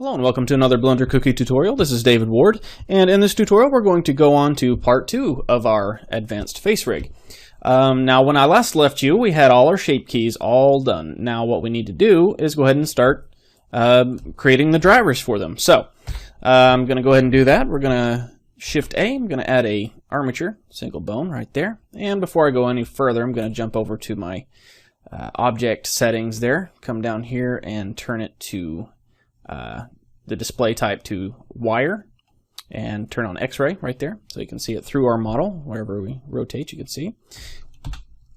Hello and welcome to another Blender Cookie tutorial. This is David Ward, and in this tutorial we're going to go on to part 2 of our advanced face rig. Now when I last left you, we had all our shape keys all done. Now what we need to do is go ahead and start creating the drivers for them. So I'm going to go ahead and do that. We're going to Shift A. I'm going to add a armature single bone right there. And before I go any further, I'm going to jump over to my object settings there. Come down here and turn it to the display type to wire, and turn on X-ray right there so you can see it through our model. Wherever we rotate, you can see.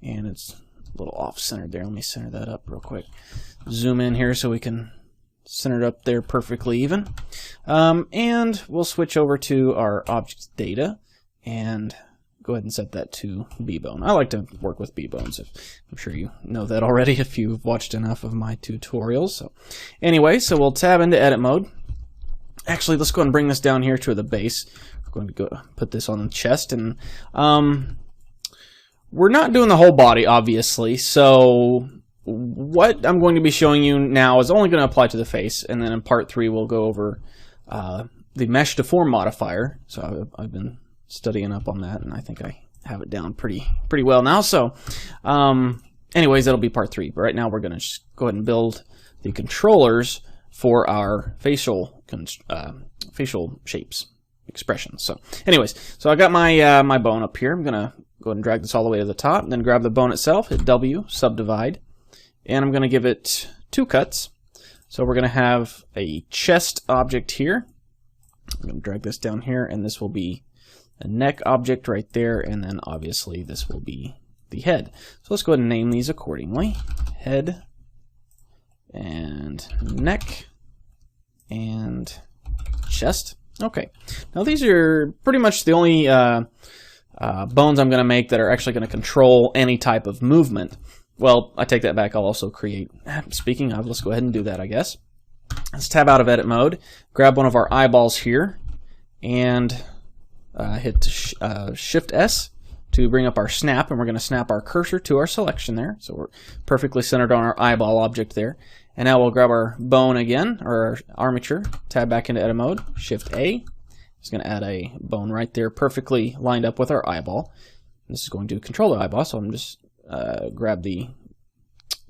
And it's a little off-centered there. Let me center that up real quick. Zoom in here so we can center it up there perfectly even. And we'll switch over to our object data and go ahead and set that to B-bone. I like to work with B-bones. I'm sure you know that already if you've watched enough of my tutorials. So anyway, so we'll tab into edit mode. Actually, let's go ahead and bring this down here to the base. We're going to go put this on the chest, and we're not doing the whole body, obviously. So what I'm going to be showing you now is only going to apply to the face, and then in part 3 we'll go over the Mesh Deform modifier. So I've been studying up on that, and I think I have it down pretty well now. So anyways, that'll be part 3, but right now we're going to just go ahead and build the controllers for our facial shapes expressions. So anyways, so I got my my bone up here. I'm gonna go ahead and drag this all the way to the top, and then grab the bone itself, hit W, subdivide, and I'm gonna give it 2 cuts. So we're gonna have a chest object here. I'm gonna drag this down here, and this will be a neck object right there, and then obviously this will be the head. So let's go ahead and name these accordingly. Head and neck and chest. Okay, now these are pretty much the only bones I'm going to make that are actually going to control any type of movement. Well, I take that back. I'll also create, speaking of, let's go ahead and do that, I guess. Let's tab out of edit mode, grab one of our eyeballs here, and hit Shift S to bring up our snap, and we're going to snap our cursor to our selection there. So we're perfectly centered on our eyeball object there. And now we'll grab our bone again, or our armature, tab back into edit mode, Shift A. It's going to add a bone right there, perfectly lined up with our eyeball. This is going to control the eyeball, so I'm just grab the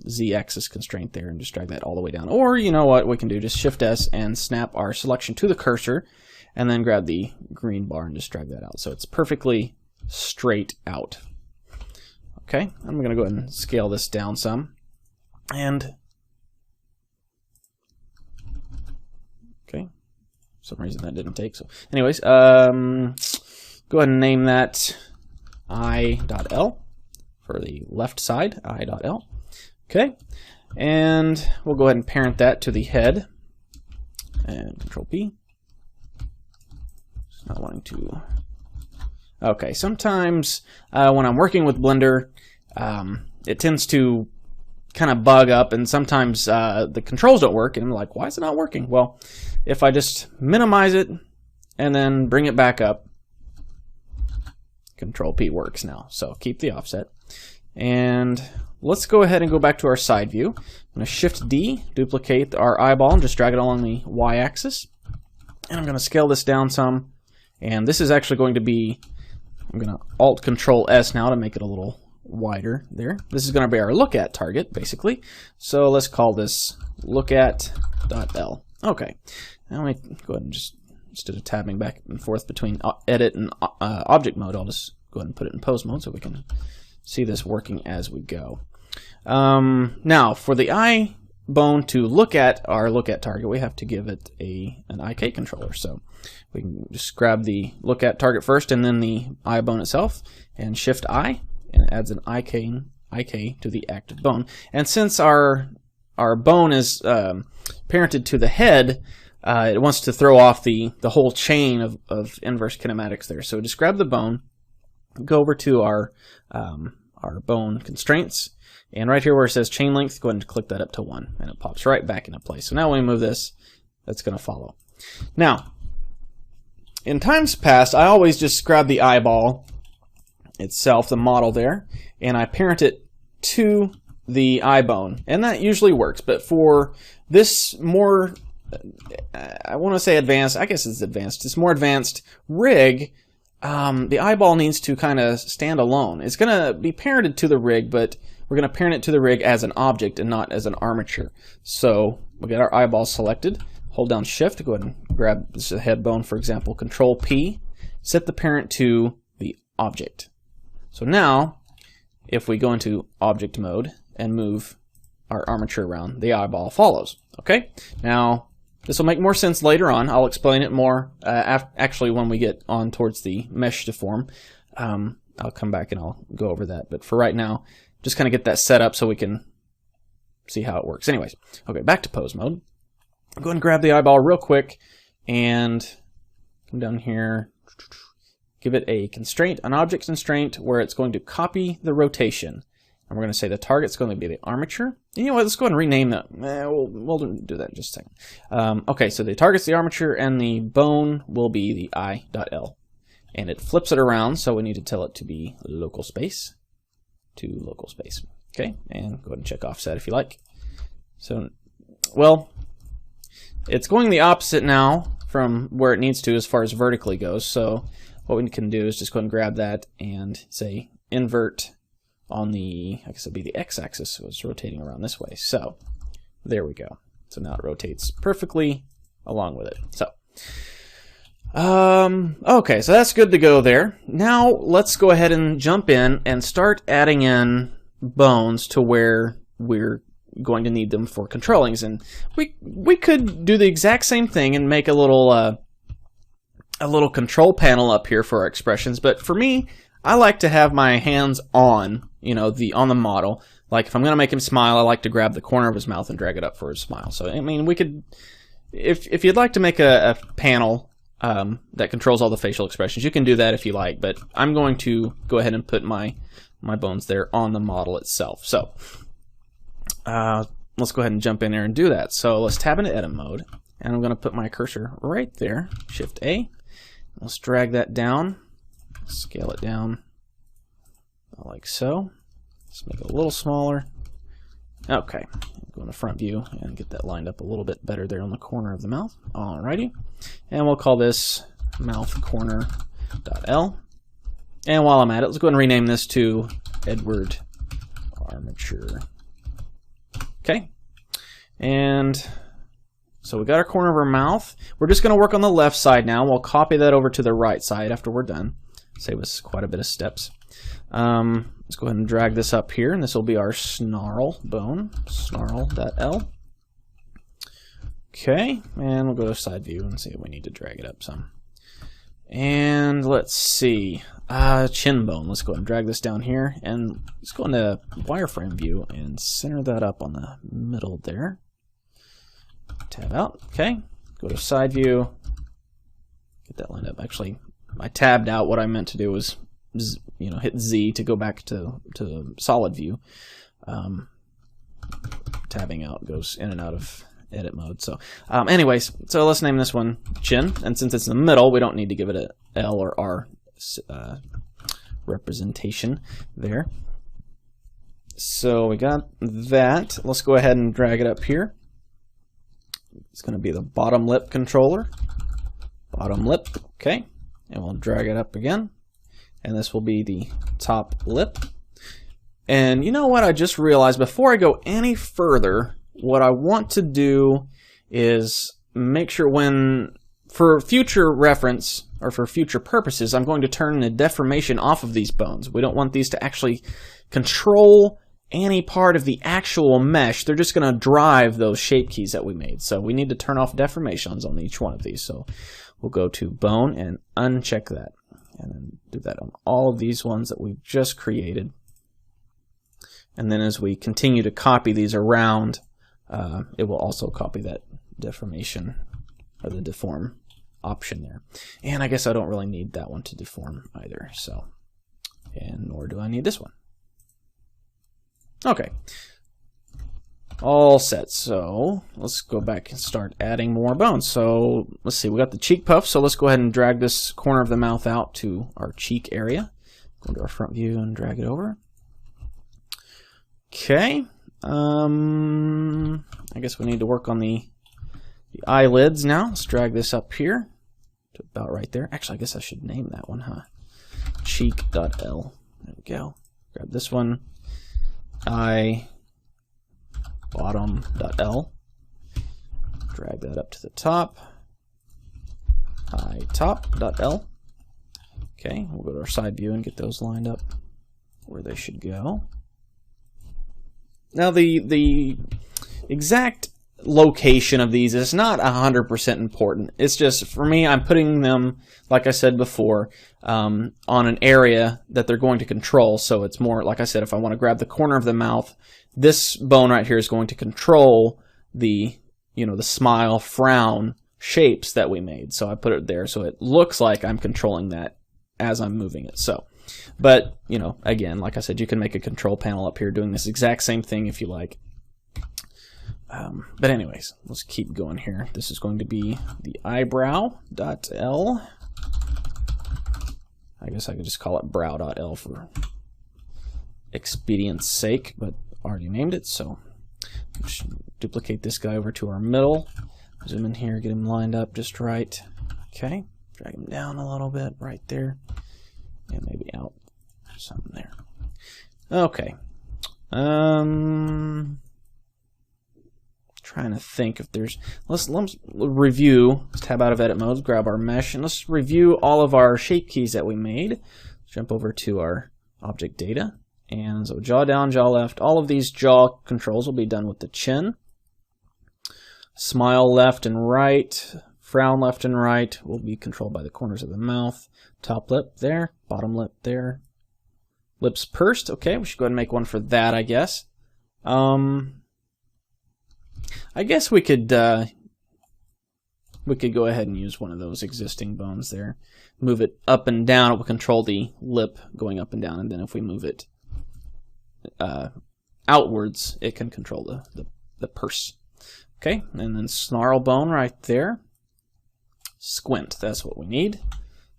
Z-axis constraint there and just drag that all the way down. Or, you know what, we can do just Shift S and snap our selection to the cursor, and then grab the green bar and just drag that out. So it's perfectly straight out. Okay, I'm going to go ahead and scale this down some. And okay, for some reason that didn't take. So anyways, go ahead and name that I.L for the left side, I.L. Okay, and we'll go ahead and parent that to the head, and Control P. Just not wanting to. Okay, sometimes when I'm working with Blender, it tends to kind of bug up, and sometimes the controls don't work, and I'm like, why is it not working? Well, if I just minimize it and then bring it back up, Control P works now. So keep the offset. And let's go ahead and go back to our side view. I'm going to Shift D, duplicate our eyeball, and just drag it along the Y-axis. And I'm going to scale this down some. And this is actually going to be, I'm going to Alt Control S now to make it a little wider there. This is going to be our look at target, basically. So let's call this lookat.L. Okay. Now let me go ahead and just, instead of tabbing back and forth between edit and object mode, I'll just go ahead and put it in pose mode so we can see this working as we go. Now, for the eye bone to look at our look at target, we have to give it an IK controller. So we can just grab the look at target first, and then the eye bone itself, and Shift I, and it adds an IK to the active bone. And since our bone is parented to the head, it wants to throw off the whole chain of inverse kinematics there. So just grab the bone, go over to our bone constraints, and right here where it says chain length, go ahead and click that up to 1, and it pops right back into place. So now when we move this, that's going to follow. Now, in times past, I always just grab the eyeball itself, the model there, and I parent it to the eye bone, and that usually works. But for this more I want to say advanced, I guess it's advanced, it's more advanced rig, the eyeball needs to kind of stand alone. It's going to be parented to the rig, but we're going to parent it to the rig as an object and not as an armature. So we got our eyeball selected. Hold down Shift to go ahead and grab this head bone, for example. Control P, set the parent to the object. So now, if we go into object mode and move our armature around, the eyeball follows. Okay? Now, this will make more sense later on. I'll explain it more actually when we get on towards the Mesh Deform. I'll come back and I'll go over that. But for right now, just kind of get that set up so we can see how it works. Anyways, okay, back to pose mode. Go ahead and grab the eyeball real quick and come down here. Give it a constraint, an object constraint, where it's going to copy the rotation. And we're going to say the target's going to be the armature. You know what, let's go ahead and rename that. We'll do that in just a second. Okay, so the target's the armature and the bone will be the I.L. And it flips it around, so we need to tell it to be local space to local space. Okay, and go ahead and check offset if you like. So, well, it's going the opposite now from where it needs to as far as vertically goes. So what we can do is just go ahead and grab that and say invert on the, I guess it'll be the x-axis, so it's rotating around this way. So there we go. So now it rotates perfectly along with it. So okay, so that's good to go there. Now let's go ahead and jump in and start adding in bones to where we're going to need them for controllings. And we could do the exact same thing and make a little control panel up here for our expressions, but for me, I like to have my hands on, you know, on the model. Like if I'm going to make him smile, I like to grab the corner of his mouth and drag it up for his smile. So I mean, we could, if you'd like to make a panel that controls all the facial expressions, you can do that if you like. But I'm going to go ahead and put my bones there on the model itself. So let's go ahead and jump in there and do that. So let's tab into edit mode, and I'm going to put my cursor right there. Shift A. Let's drag that down. Scale it down like so. Let's make it a little smaller. Okay, go in the front view and get that lined up a little bit better there on the corner of the mouth. Alrighty, and we'll call this mouth corner.L. And while I'm at it, let's go ahead and rename this to Edward Armature. Okay, and so we got our corner of our mouth. We're just going to work on the left side now. We'll copy that over to the right side after we're done. Save us quite a bit of steps. Let's go ahead and drag this up here, and this will be our snarl bone, snarl.L. Okay, and we'll go to side view and see if we need to drag it up some. And let's see, chin bone. Let's go ahead and drag this down here, and let's go into wireframe view and center that up on the middle there. Tab out. Okay, go to side view. Get that lined up. Actually, I tabbed out. What I meant to do was, you know, hit Z to go back to solid view. Tabbing out goes in and out of edit mode. So, anyways, so let's name this one chin. And since it's in the middle, we don't need to give it a L or R representation there. So we got that. Let's go ahead and drag it up here. It's going to be the bottom lip controller. Bottom lip, okay. And we'll drag it up again. And this will be the top lip. And you know what I just realized? Before I go any further, what I want to do is make sure for future reference, or for future purposes, I'm going to turn the deformation off of these bones. We don't want these to actually control any part of the actual mesh. They're just going to drive those shape keys that we made. So we need to turn off deformations on each one of these. So we'll go to bone and uncheck that. And then do that on all of these ones that we've just created. And then as we continue to copy these around, it will also copy that deformation, or the deform option there. And I guess I don't really need that one to deform either. So, and nor do I need this one. Okay, all set. So let's go back and start adding more bones. So let's see, we got the cheek puff. So let's go ahead and drag this corner of the mouth out to our cheek area. Go to our front view and drag it over. Okay. I guess we need to work on the the eyelids now. Let's drag this up here to about right there. Actually, I guess I should name that one, huh? Cheek.l. There we go. Grab this one. Eye bottom.l. Drag that up to the top. Eye top.l. Okay, we'll go to our side view and get those lined up where they should go. Now the exact location of these is not 100% important. It's just, for me, I'm putting them, like I said before, on an area that they're going to control. So it's more, like I said, if I want to grab the corner of the mouth, this bone right here is going to control the, the smile, frown shapes that we made. So I put it there so it looks like I'm controlling that as I'm moving it. So, but, again, like I said, you can make a control panel up here doing this exact same thing if you like. But anyways, let's keep going here. This is going to be the eyebrow.l. I guess I could just call it brow.l for expedience sake, but already named it, so duplicate this guy over to our middle. Zoom in here, get him lined up just right. Okay, drag him down a little bit right there, and maybe out something there. Okay. Trying to think if there's, let's review. Let's tab out of edit modes, grab our mesh, and let's review all of our shape keys that we made. Let's jump over to our object data, and so jaw down, jaw left. All of these jaw controls will be done with the chin. Smile left and right, frown left and right will be controlled by the corners of the mouth. Top lip there, bottom lip there. Lips pursed. Okay, we should go ahead and make one for that, I guess. I guess we could go ahead and use one of those existing bones there. Move it up and down, it will control the lip going up and down, and then if we move it outwards, it can control the purse. Okay, and then snarl bone right there. Squint, that's what we need.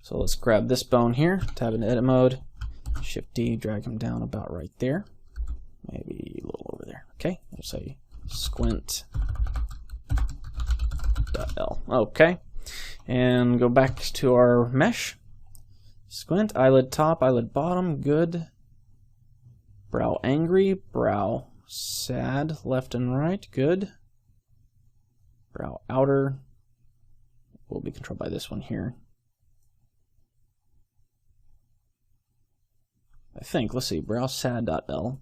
So let's grab this bone here, tab into edit mode, Shift D, drag him down about right there. Maybe a little over there. Okay, we'll say squint.l. Okay, and go back to our mesh. Squint, eyelid top, eyelid bottom, good. Brow angry, brow sad, left and right, good. Brow outer will be controlled by this one here. I think, let's see, brow sad.l.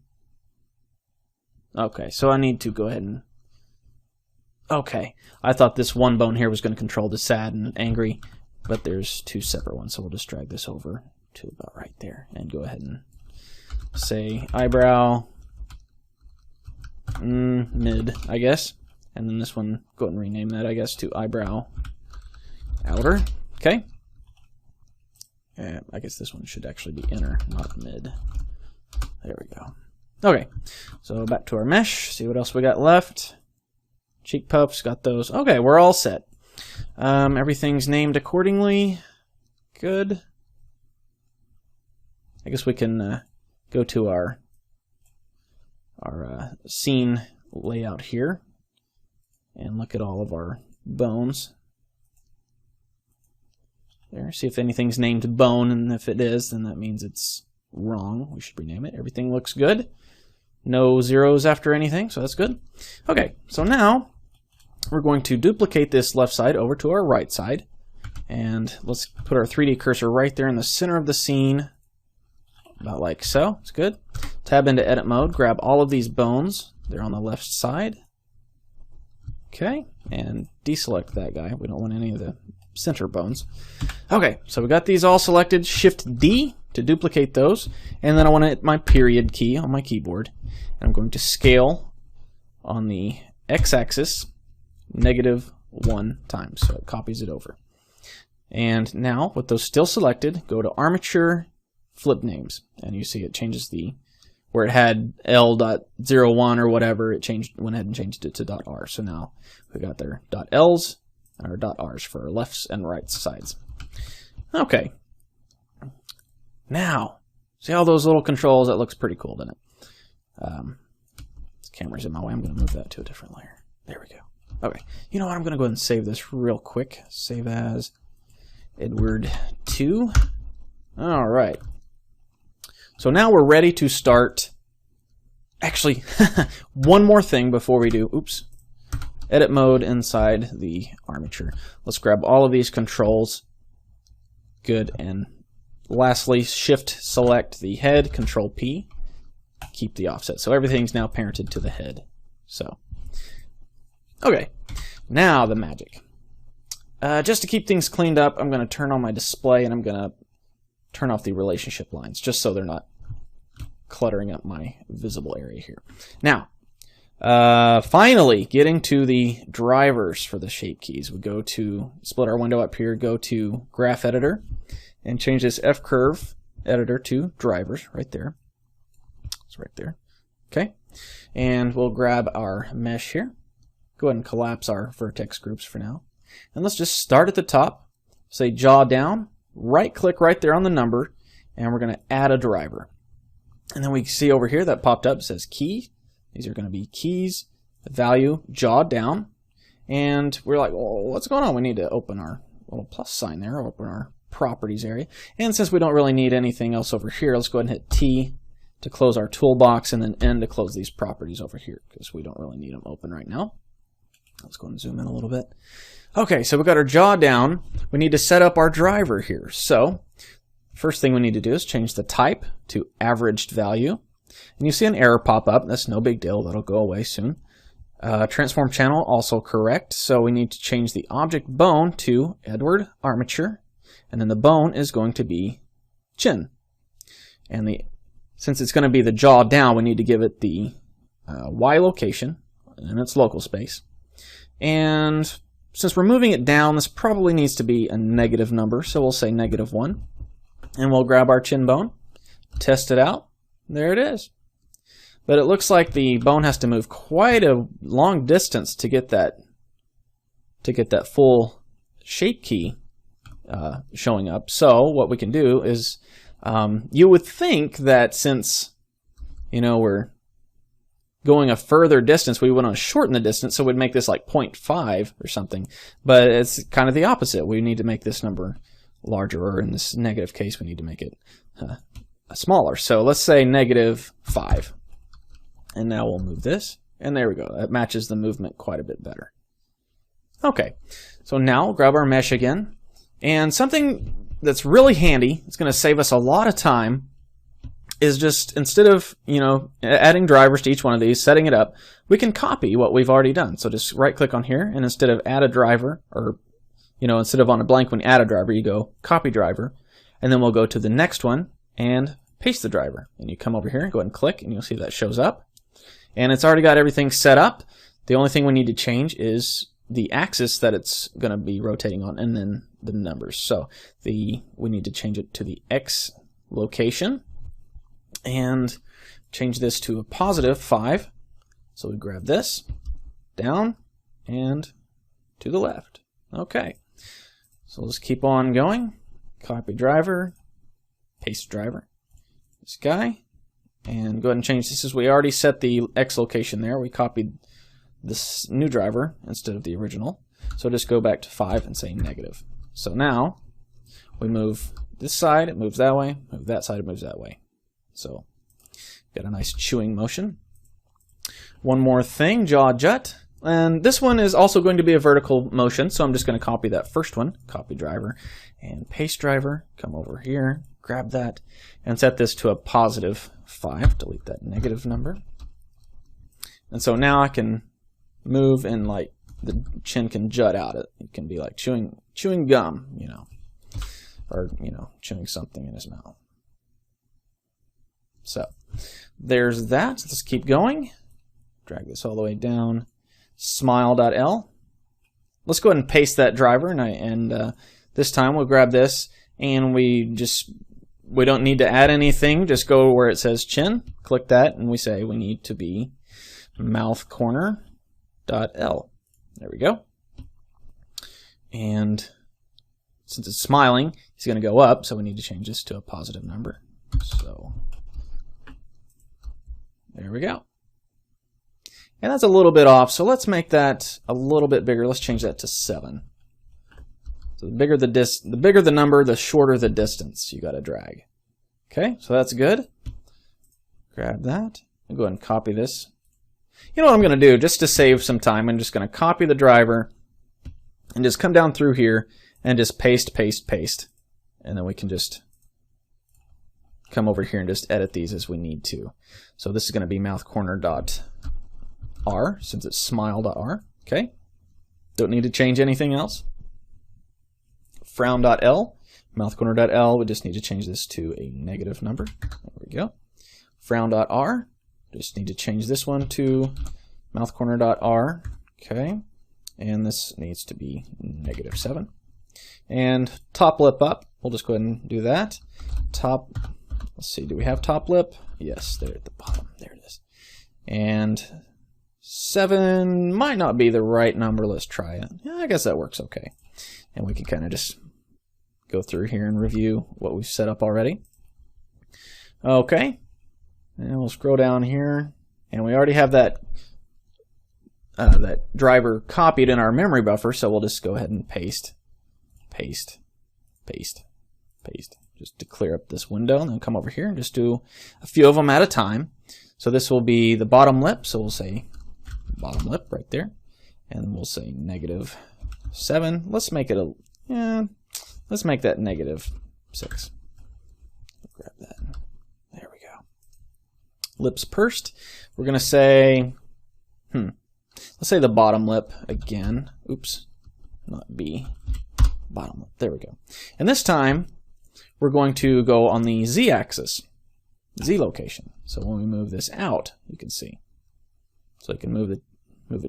Okay, so I need to go ahead and... Okay, I thought this one bone here was going to control the sad and angry, but there's two separate ones, so we'll just drag this over to about right there and go ahead and say eyebrow mid, I guess. And then this one, go ahead and rename that, I guess, to eyebrow outer. Okay. And I guess this one should actually be inner, not mid. There we go. Okay, so back to our mesh, see what else we got left. Cheek puffs, got those. Okay, we're all set. Everything's named accordingly. Good. I guess we can go to our scene layout here and look at all of our bones. There, see if anything's named bone, and if it is, then that means it's wrong. We should rename it. Everything looks good. No zeros after anything, so that's good. Okay, so now we're going to duplicate this left side over to our right side, and let's put our 3D cursor right there in the center of the scene, about like so. It's good. Tab into edit mode, grab all of these bones. They're on the left side. Okay, and deselect that guy. We don't want any of the center bones. Okay, so we got these all selected. Shift D to duplicate those, and then I want to hit my period key on my keyboard, and I'm going to scale on the x-axis -1 times, so it copies it over. And now, with those still selected, go to Armature Flip Names, and you see it changes the, where it had L.01 or whatever, it went ahead and changed it to .r. So now we got their .ls and our .rs for our lefts and right sides. Okay. Now, see all those little controls? That looks pretty cool, doesn't it? This camera's in my way. I'm going to move that to a different layer. There we go. Okay, you know what? I'm going to go ahead and save this real quick. Save as Edward 2. All right. So now we're ready to start. Actually, one more thing before we do. Oops. Edit mode inside the armature. Let's grab all of these controls. Good. And lastly, Shift select the head, Control P. Keep the offset. So everything's now parented to the head. So, okay. Now the magic. Just to keep things cleaned up, I'm going to turn on my display and I'm going to turn off the relationship lines just so they're not cluttering up my visible area here. Now, finally getting to the drivers for the shape keys. We go to, split our window up here, go to Graph Editor, and change this F-curve editor to drivers right there. It's right there. Okay. And we'll grab our mesh here. Go ahead and collapse our vertex groups for now. And let's just start at the top, say jaw down, right click right there on the number, and we're going to add a driver. And then we see over here that popped up, says key. These are going to be keys, value, jaw down. And we're like, well, what's going on? We need to open our little plus sign there, open our properties area. And since we don't really need anything else over here, let's go ahead and hit T to close our toolbox, and then N to close these properties over here because we don't really need them open right now. Let's go and zoom in a little bit. Okay, so we got our jaw down. We need to set up our driver here. So first thing we need to do is change the type to averaged value. And you see an error pop up. That's no big deal. That'll go away soon. Transform channel, also correct. So we need to change the object bone to Edward Armature. And then the bone is going to be chin. And since it's going to be the jaw down, we need to give it the Y location in its local space. And since we're moving it down, this probably needs to be a negative number. So we'll say -1. And we'll grab our chin bone, test it out. There it is. But it looks like the bone has to move quite a long distance to get that full shape key showing up. So what we can do is, you would think that since, we're going a further distance, we want to shorten the distance, so we'd make this like 0.5 or something. But it's kind of the opposite. We need to make this number larger, or in this negative case, we need to make it smaller. So let's say -5. And now we'll move this, and there we go. That matches the movement quite a bit better. Okay, so now we'll grab our mesh again. And something that's really handy, it's going to save us a lot of time, is just instead of, adding drivers to each one of these, setting it up, we can copy what we've already done. So just right click on here, and instead of add a driver, or, instead of on a blank when you add a driver, you go copy driver, and then we'll go to the next one and paste the driver. And you come over here and go ahead and click, and you'll see that shows up. And it's already got everything set up. The only thing we need to change is the axis that it's going to be rotating on, and then the numbers. So we need to change it to the X location, and change this to a +5. So we grab this down and to the left. Okay, so let's keep on going. Copy driver, paste driver, this guy, and go ahead and change this. As we already set the X location there, we copied this new driver instead of the original. So just go back to 5 and say negative. So now we move this side, it moves that way, move that side, it moves that way. So got a nice chewing motion. One more thing, jaw jut. And this one is also going to be a vertical motion, so I'm just going to copy that first one, copy driver, and paste driver, come over here, grab that, and set this to a +5, delete that negative number. And so now I can move, and like the chin can jut out. It can be like chewing gum, or chewing something in his mouth. So there's that. Let's keep going. Drag this all the way down. Smile.l. Let's go ahead and paste that driver, and this time we'll grab this, and we don't need to add anything. Just go where it says chin, click that, and we say we need to be mouth corner.l. There we go. And since it's smiling, he's going to go up, so we need to change this to a positive number. So there we go. And that's a little bit off, so let's make that a little bit bigger. Let's change that to 7. So the bigger the number, the shorter the distance you got to drag. Okay, so that's good. Grab that. I'll go ahead and copy this. You know what I'm going to do, just to save some time, I'm just going to copy the driver and just come down through here and just paste, paste, paste. And then we can just come over here and just edit these as we need to. So this is going to be mouthcorner.r since it's smile.r. Okay. Don't need to change anything else. Frown.l, mouthcorner.l, we just need to change this to a negative number. There we go. Frown.r, just need to change this one to mouthcorner.r. Okay. And this needs to be -7. And top lip up, we'll just go ahead and do that. Top, let's see, do we have top lip? Yes, there at the bottom. There it is. And 7 might not be the right number. Let's try it. Yeah, I guess that works okay. And we can kind of just go through here and review what we've set up already. Okay. And we'll scroll down here. And we already have that that driver copied in our memory buffer, so we'll just go ahead and paste, paste, paste, paste, just to clear up this window, and then come over here and just do a few of them at a time. So this will be the bottom lip, so we'll say bottom lip right there, and we'll say -7. Let's make it a, let's make that -6. Grab that. There we go. Lips pursed. We're gonna say, let's say the bottom lip again. Oops, not B. Bottom lip. There we go. And this time, we're going to go on the Z-axis, Z location. So when we move this out, you can see. So you can move it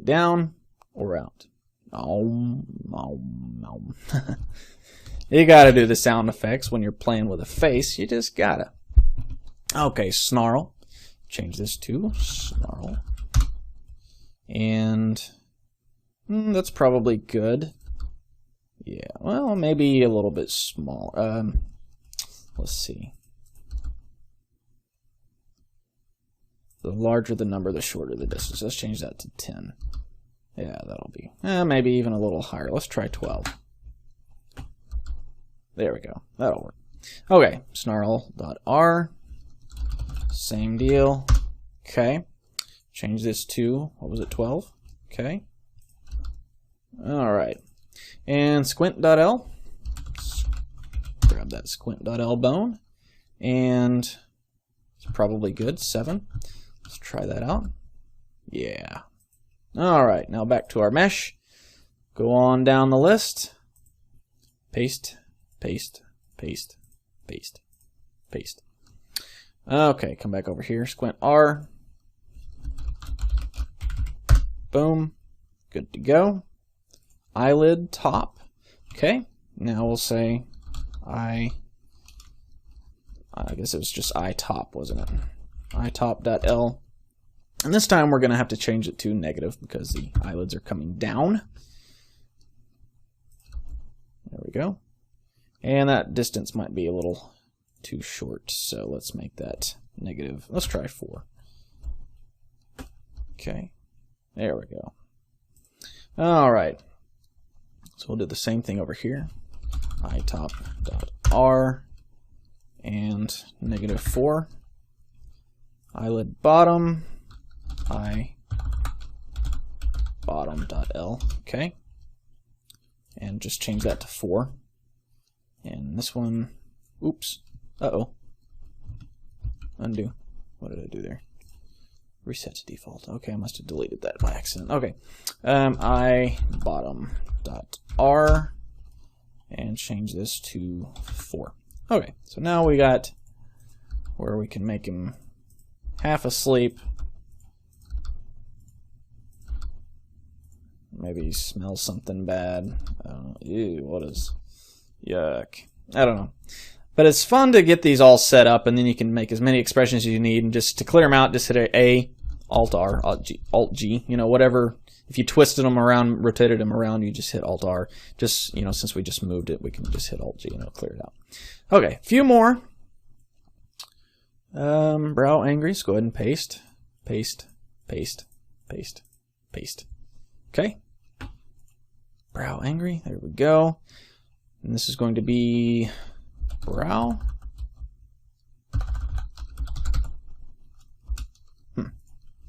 down or out. You gotta do the sound effects when you're playing with a face. You just gotta. Okay, snarl. Change this to snarl. And that's probably good. Yeah, well, maybe a little bit small. Let's see. The larger the number, the shorter the distance. Let's change that to 10. Yeah, that'll be maybe even a little higher. Let's try 12. There we go. That'll work. Okay, snarl.r. Same deal. Okay. Change this to, what was it, 12? Okay. Alright. And squint.l. Grab that squint.l bone. And it's probably good, 7. Let's try that out. Yeah. Alright, now back to our mesh. Go on down the list. Paste, paste, paste, paste, paste. Okay, come back over here. Squint R. Boom. Good to go. Eyelid top. Okay. Now we'll say I guess it was just I top, wasn't it? iTop.l. And this time we're going to have to change it to negative because the eyelids are coming down. There we go. And that distance might be a little too short, so let's make that negative. Let's try 4. Okay. There we go. Alright. So we'll do the same thing over here. iTop.r and -4. Eyelid bottom. bottom.l. Okay. And just change that to 4. And this one, oops. Uh-oh. Undo. What did I do there? Reset to default. Okay, I must have deleted that by accident. Okay. I bottom.r and change this to 4. Okay, so now we got where we can make him half asleep. Maybe he smells something bad. Ew, what is... Yuck. I don't know. But it's fun to get these all set up, and then you can make as many expressions as you need. And just to clear them out, just hit A, Alt-R, Alt-G, you know, whatever. If you twisted them around, rotated them around, you just hit Alt-R. Just, you know, since we just moved it, we can just hit Alt-G and it'll clear it out. Okay, a few more. Brow angry, so go ahead and paste, paste, paste, paste, paste. Okay. Brow angry. There we go. And this is going to be brow.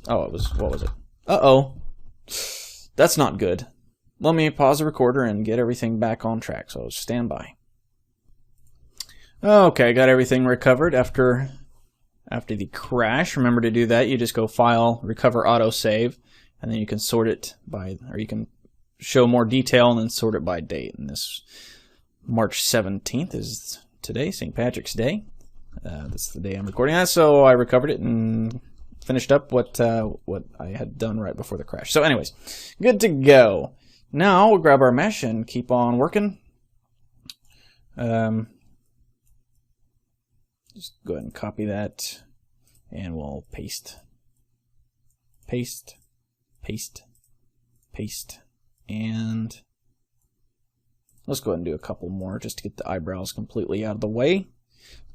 Oh, it was, what was it? Uh-oh. That's not good. Let me pause the recorder and get everything back on track, so stand by. Okay, got everything recovered after the crash. Remember to do that. You just go File, Recover Autosave, and then you can sort it by, or you can show more detail and then sort it by date. And this March 17th is today, St. Patrick's Day. That's the day I'm recording that, so I recovered it and finished up what I had done right before the crash. So anyways, good to go. Now we'll grab our mesh and keep on working. Just go ahead and copy that, and we'll paste, paste, paste, paste, and let's go ahead and do a couple more just to get the eyebrows completely out of the way.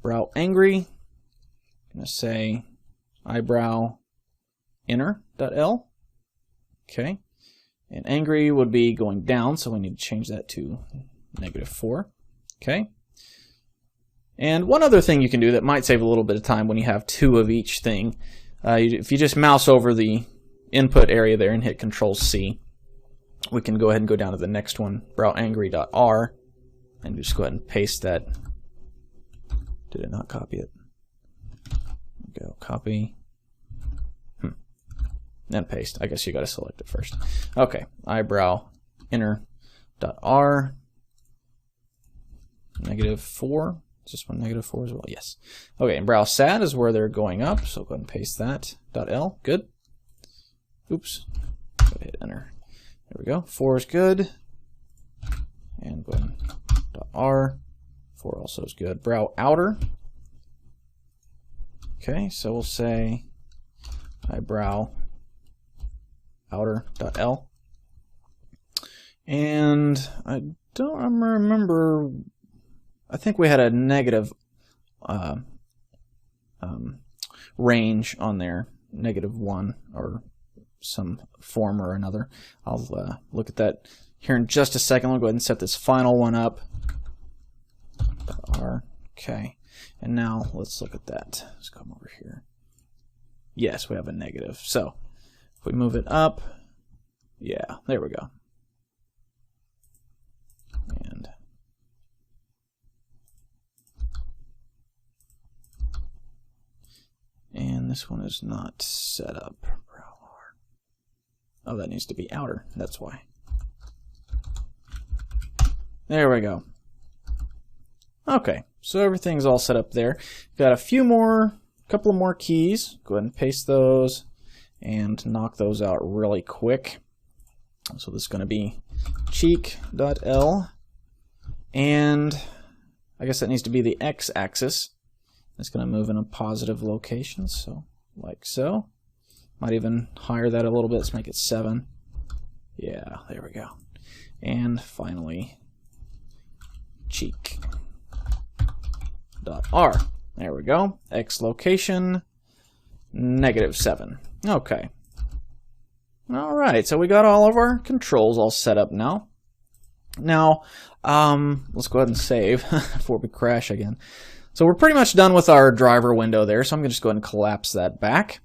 Brow angry. I'm gonna say eyebrow inner.l. Okay, and angry would be going down, so we need to change that to -4. Okay. And one other thing you can do that might save a little bit of time when you have two of each thing, if you just mouse over the input area there and hit Control-C, we can go ahead and go down to the next one, browangry.r, and just go ahead and paste that. Did it not copy it? Go copy, and paste. I guess you got to select it first. Okay, eyebrow inner.r, -4. Is this one -4 as well? Yes. Okay, and brow sad is where they're going up, so go ahead and paste that. .l, good. Oops. Go ahead and hit enter. There we go. 4 is good. And go ahead and .r. 4 also is good. Brow outer. Okay, so we'll say eyebrow outer.l. And I don't remember. I think we had a negative range on there, -1 or some form or another. I'll look at that here in just a second. I'll go ahead and set this final one up. Okay, and now let's look at that. Let's come over here. Yes, we have a negative. So if we move it up, yeah, there we go. And this one is not set up. Oh, that needs to be outer. That's why. There we go. Okay, so everything's all set up there. Got a couple of more keys. Go ahead and paste those and knock those out really quick. So this is going to be cheek.l, and I guess that needs to be the x-axis. It's going to move in a positive location, so like so. Might even higher that a little bit. Let's make it 7. Yeah, there we go. And finally, cheek.r. There we go. X location, -7. Okay. All right, so we got all of our controls all set up now. Now, let's go ahead and save before we crash again. So we're pretty much done with our driver window there, so I'm going to just go ahead and collapse that back.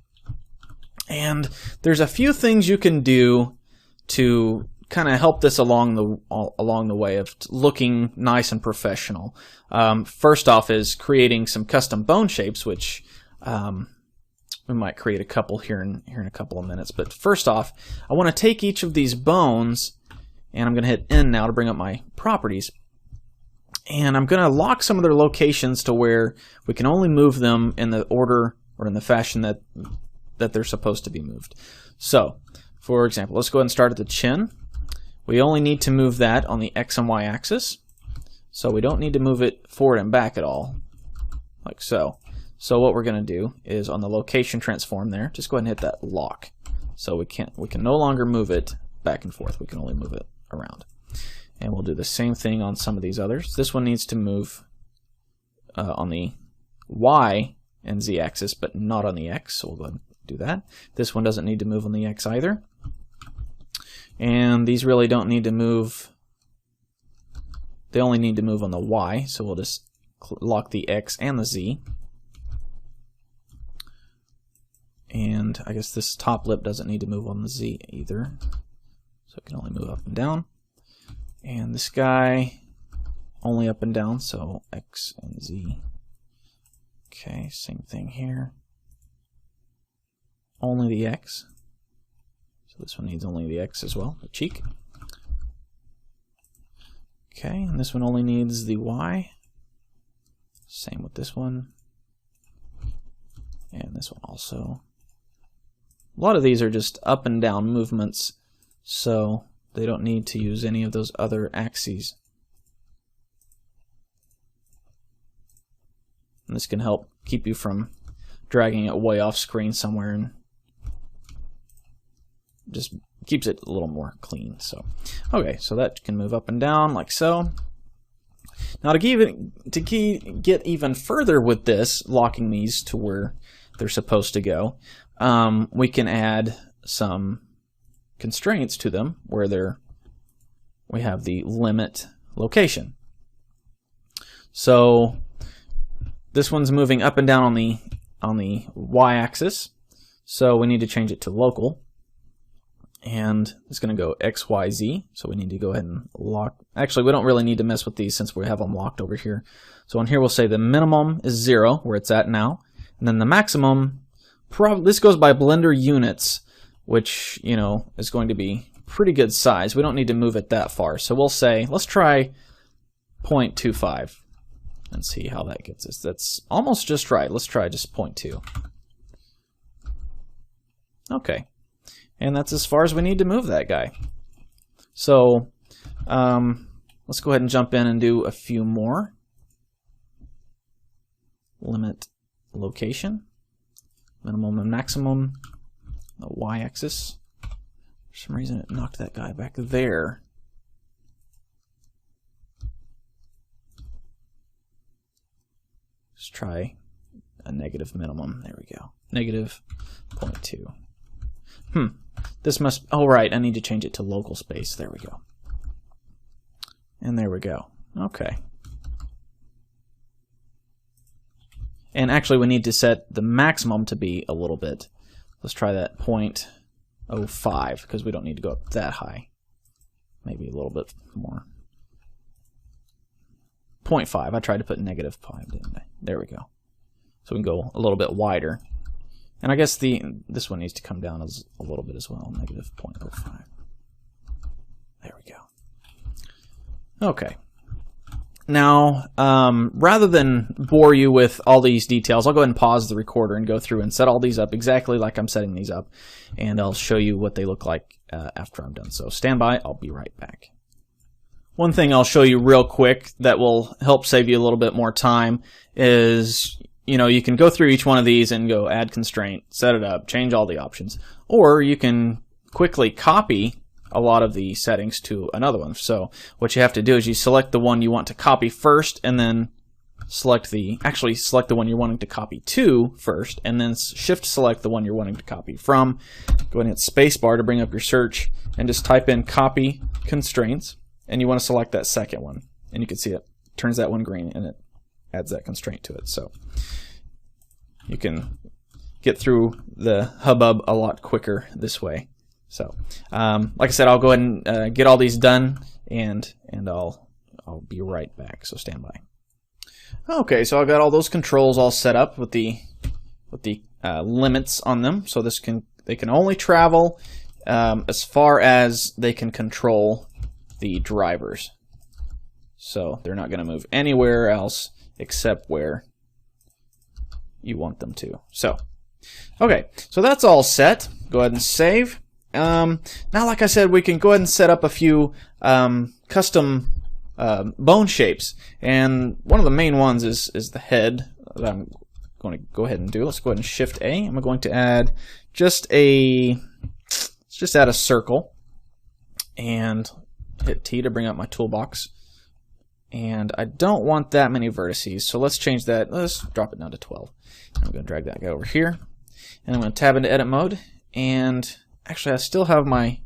And there's a few things you can do to kind of help this along the way of looking nice and professional. First off is creating some custom bone shapes, which we might create a couple here in a couple of minutes. But first off, I want to take each of these bones, and I'm going to hit N now to bring up my properties. And I'm going to lock some of their locations to where we can only move them in the order or in the fashion that they're supposed to be moved. So, for example, let's go ahead and start at the chin. We only need to move that on the X and Y axis. So we don't need to move it forward and back at all, like so. So what we're going to do is on the location transform there, just go ahead and hit that lock. So we can no longer move it back and forth. We can only move it around. And we'll do the same thing on some of these others. This one needs to move on the Y and Z axis, but not on the X. So we'll go ahead and do that. This one doesn't need to move on the X either. And these really don't need to move. They only need to move on the Y, so we'll just lock the X and the Z. And I guess this top lip doesn't need to move on the Z either, so it can only move up and down. And this guy only up and down, so X and Z. Okay, same thing here. Only the X. So this one needs only the X as well, the cheek. Okay, and this one only needs the Y. Same with this one. And this one also. A lot of these are just up and down movements, so they don't need to use any of those other axes. And this can help keep you from dragging it way off screen somewhere, and just keeps it a little more clean. So, okay, so that can move up and down like so. Now to get even further with this, locking these to where they're supposed to go, we can add some constraints to them where we have the limit location. So this one's moving up and down on the y-axis, so we need to change it to local. And it's going to go X, Y, Z, so we need to go ahead and lock. Actually, we don't really need to mess with these since we have them locked over here. So on here we'll say the minimum is 0, where it's at now, and then the maximum, this goes by Blender units, which, you know, is going to be pretty good size. We don't need to move it that far, so we'll say, let's try 0.25 and see how that gets us. That's almost just right. Let's try just 0.2. Okay. And that's as far as we need to move that guy. So let's go ahead and jump in and do a few more. Limit location, minimum and maximum, the y-axis. For some reason it knocked that guy back there. Let's try a negative minimum. There we go. Negative 0.2. This must, oh right, I need to change it to local space. There we go. And there we go. Okay. And actually we need to set the maximum to be a little bit. Let's try that 0.05 because we don't need to go up that high. Maybe a little bit more. 0.5. I tried to put negative 5, didn't I? There we go. So we can go a little bit wider. And I guess this one needs to come down a little bit as well, negative 0.05. There we go. Okay. Now, rather than bore you with all these details, I'll go ahead and pause the recorder and go through and set all these up exactly like I'm setting these up. And I'll show you what they look like after I'm done. So stand by, I'll be right back. One thing I'll show you real quick that will help save you a little bit more time is, you know, you can go through each one of these and go add constraint, set it up, change all the options, or you can quickly copy a lot of the settings to another one. So what you have to do is you select the one you want to copy first, and then select the one you're wanting to copy to first, and then shift select the one you're wanting to copy from. Go ahead and hit spacebar to bring up your search, and just type in copy constraints, and you want to select that second one, and you can see it turns that one green, and it adds that constraint to it. So you can get through the hubbub a lot quicker this way. So like I said, I'll go ahead and get all these done, and I'll be right back. So stand by. Okay, so I've got all those controls all set up with the limits on them. So they can only travel as far as they can control the drivers. So they're not going to move anywhere else except where you want them to. So, okay, so that's all set. Go ahead and save. Now, like I said, we can go ahead and set up a few custom bone shapes, and one of the main ones is the head that I'm going to go ahead and do. Let's go ahead and Shift A. I'm going to add let's just add a circle, and hit T to bring up my toolbox. And I don't want that many vertices, so let's change that. Let's drop it down to 12. I'm going to drag that guy over here. And I'm going to tab into edit mode, and actually I still have my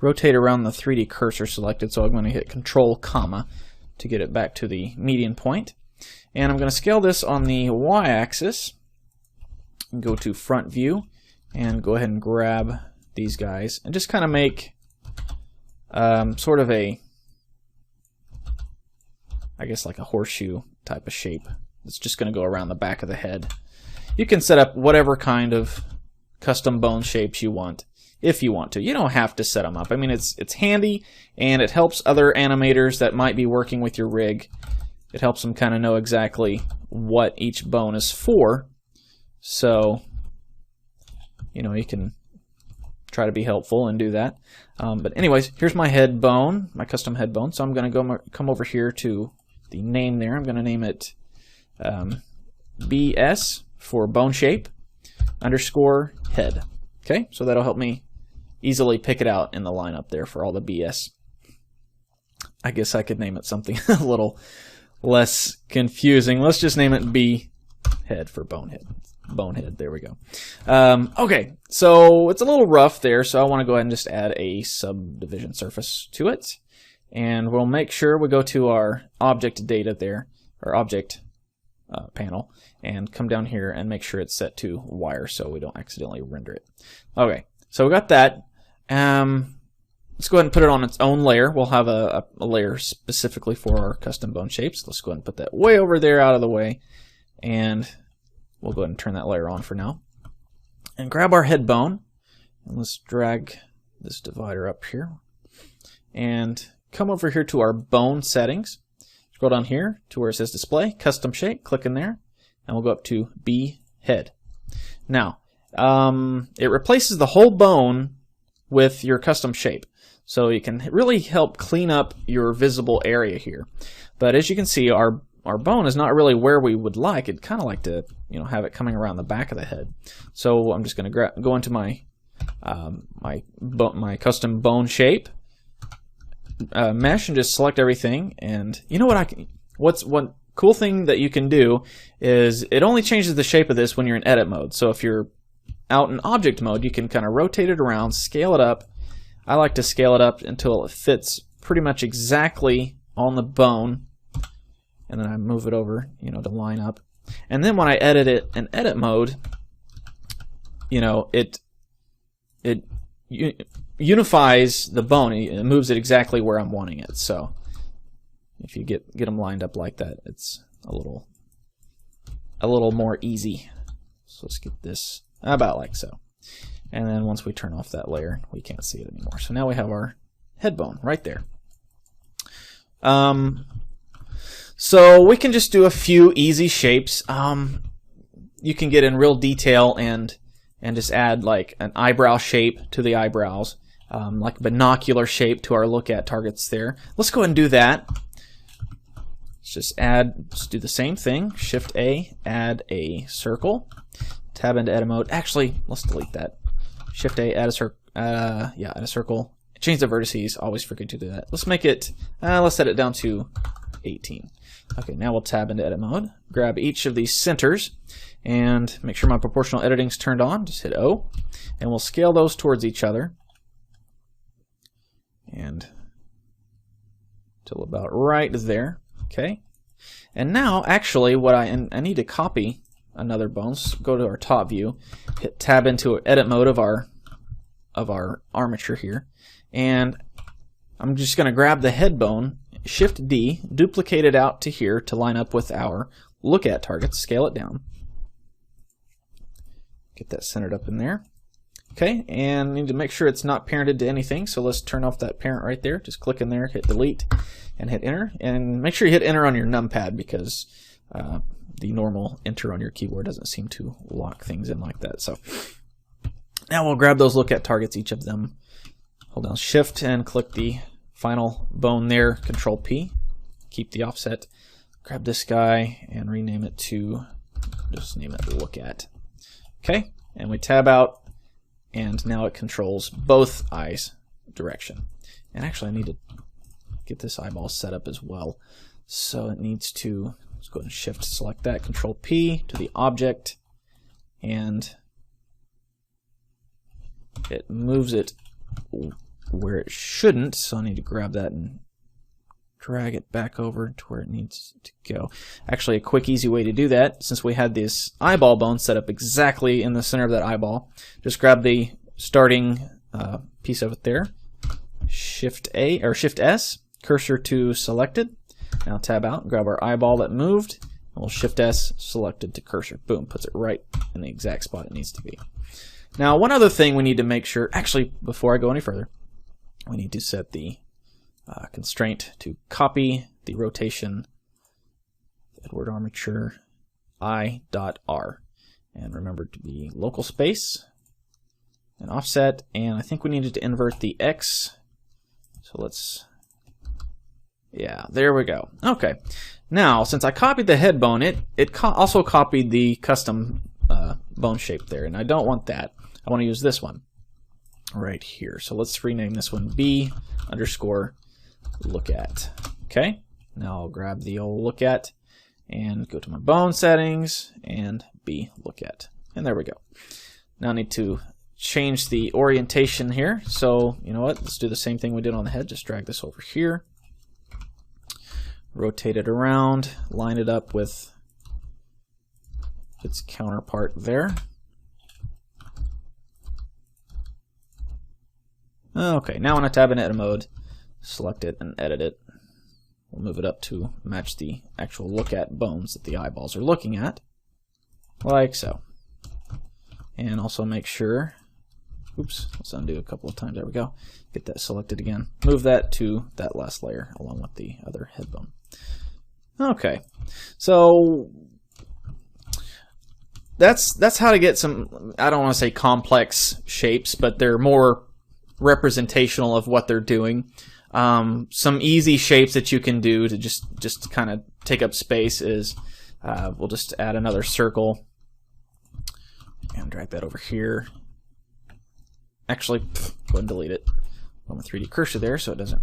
rotate around the 3D cursor selected, so I'm going to hit Control comma to get it back to the median point. And I'm going to scale this on the y-axis, go to front view, and go ahead and grab these guys, and just kind of make sort of a, I guess like a horseshoe type of shape. It's just going to go around the back of the head. You can set up whatever kind of custom bone shapes you want, if you want to. You don't have to set them up. I mean, it's handy, and it helps other animators that might be working with your rig. It helps them kind of know exactly what each bone is for. So, you know, you can try to be helpful and do that. But anyways, here's my head bone, my custom head bone. So I'm going to come over here to the name there. I'm going to name it BS for bone shape underscore head. Okay, so that'll help me easily pick it out in the lineup there for all the BS. I guess I could name it something a little less confusing. Let's just name it B head for bonehead. Bonehead, there we go. Okay, so it's a little rough there, so I want to go ahead and just add a subdivision surface to it. And we'll make sure we go to our object data there, our object panel, and come down here and make sure it's set to wire so we don't accidentally render it. Okay, so we got that. Let's go ahead and put it on its own layer. We'll have a layer specifically for our custom bone shapes. Let's go ahead and put that way over there out of the way, and we'll go ahead and turn that layer on for now. And grab our head bone, and let's drag this divider up here, and come over here to our bone settings. Scroll down here to where it says display, custom shape, click in there, and we'll go up to B head. Now, it replaces the whole bone with your custom shape. So you can really help clean up your visible area here. But as you can see, our bone is not really where we would like. It'd kind of like to, you know, have it coming around the back of the head. So I'm just going to go into my my custom bone shape mesh and just select everything. And you know what one cool thing that you can do is it only changes the shape of this when you're in edit mode. So if you're out in object mode, you can kind of rotate it around, scale it up. I like to scale it up until it fits pretty much exactly on the bone, and then I move it over, you know, to line up. And then when I edit it in edit mode, you know, it unifies the bone. It moves it exactly where I'm wanting it. So if you get them lined up like that, it's a little more easy. So let's get this about like so. And then once we turn off that layer, we can't see it anymore. So now we have our head bone right there. So we can just do a few easy shapes. You can get in real detail and just add like an eyebrow shape to the eyebrows, like binocular shape to our look at targets there. Let's go ahead and do that. Let's do the same thing. Shift A, add a circle. Tab into edit mode. Actually, let's delete that. Shift A, add a circle. Yeah, add a circle. Change the vertices. Always forget to do that. Let's make it. Let's set it down to 18. Okay, now we'll tab into edit mode. Grab each of these centers and make sure my proportional editing's turned on. Just hit O, and we'll scale those towards each other. And till about right there. Okay. And now, actually, what I need to copy another bone. So go to our top view, hit tab into edit mode of our armature here, and I'm just going to grab the head bone, Shift D, duplicate it out to here to line up with our look at targets, scale it down, get that centered up in there. Okay, and need to make sure it's not parented to anything, so let's turn off that parent right there. Just click in there, hit delete, and hit enter, and make sure you hit enter on your numpad because the normal enter on your keyboard doesn't seem to lock things in like that. So now we'll grab those look at targets, each of them. Hold down Shift and click the final bone there, Control P. Keep the offset. Grab this guy and rename it to, just name it look at. Okay, and we tab out, and now it controls both eyes direction. And actually I need to get this eyeball set up as well. So it needs to, let's go ahead and Shift select that, Control P to the object, and it moves it where it shouldn't, so I need to grab that and drag it back over to where it needs to go. Actually, a quick, easy way to do that, since we had this eyeball bone set up exactly in the center of that eyeball, just grab the starting piece of it there, Shift A or Shift S, cursor to selected. Now tab out, grab our eyeball that moved, and we'll Shift S, selected to cursor. Boom, puts it right in the exact spot it needs to be. Now, one other thing we need to make sure, actually, before I go any further, we need to set the constraint to copy the rotation Edward Armature I.R. And remember to be local space and offset, and I think we needed to invert the X. So let's, yeah, there we go. Okay, now since I copied the head bone, it also copied the custom bone shape there, and I don't want that. I want to use this one right here. So let's rename this one B underscore look at. Okay, now I'll grab the old look at and go to my bone settings and B look at, and there we go. Now I need to change the orientation here. So you know what, let's do the same thing we did on the head. Just drag this over here, rotate it around, line it up with its counterpart there. Okay, now when I tab in edit mode, select it and edit it. We'll move it up to match the actual look at bones that the eyeballs are looking at, like so. And also make sure, oops, let's undo a couple of times, there we go. Get that selected again. Move that to that last layer along with the other head bone. Okay, so that's how to get some, I don't want to say complex shapes, but they're more representational of what they're doing. Some easy shapes that you can do to just kind of take up space is we'll just add another circle and drag that over here. Actually, go ahead and delete it. Put my 3D cursor there so it doesn't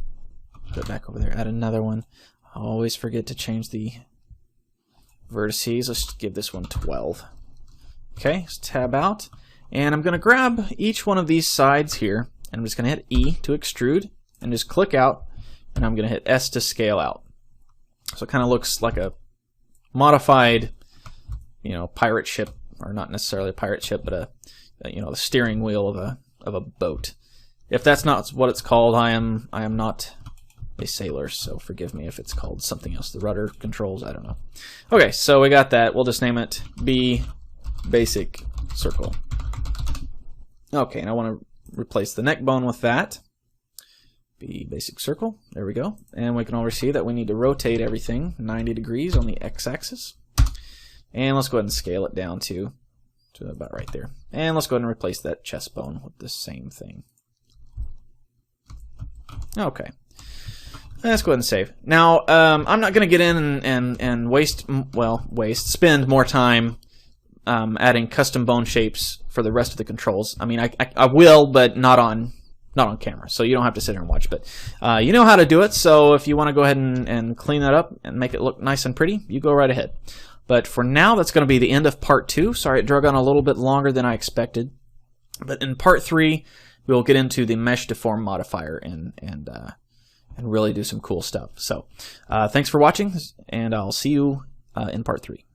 go back over there. Add another one. I always forget to change the vertices. Let's give this one 12. Okay, let's tab out, and I'm going to grab each one of these sides here, and I'm just going to hit E to extrude, and just click out, and I'm going to hit S to scale out. So it kind of looks like a modified, you know, pirate ship, or not necessarily a pirate ship, but you know, the steering wheel of a boat. If that's not what it's called, I am not a sailor, so forgive me if it's called something else. The rudder controls, I don't know. Okay, so we got that. We'll just name it B basic circle. Okay, and I want to replace the neck bone with that. B basic circle. There we go. And we can already see that we need to rotate everything 90 degrees on the x-axis. And let's go ahead and scale it down to about right there. And let's go ahead and replace that chest bone with the same thing. Okay. Let's go ahead and save. Now, I'm not going to get in and spend more time adding custom bone shapes for the rest of the controls. I mean, I will, but not on camera, so you don't have to sit here and watch. But you know how to do it, so if you want to go ahead and clean that up and make it look nice and pretty, you go right ahead. But for now, that's going to be the end of part 2. Sorry, it drug on a little bit longer than I expected. But in part 3, we'll get into the Mesh Deform modifier and really do some cool stuff. So thanks for watching, and I'll see you in part 3.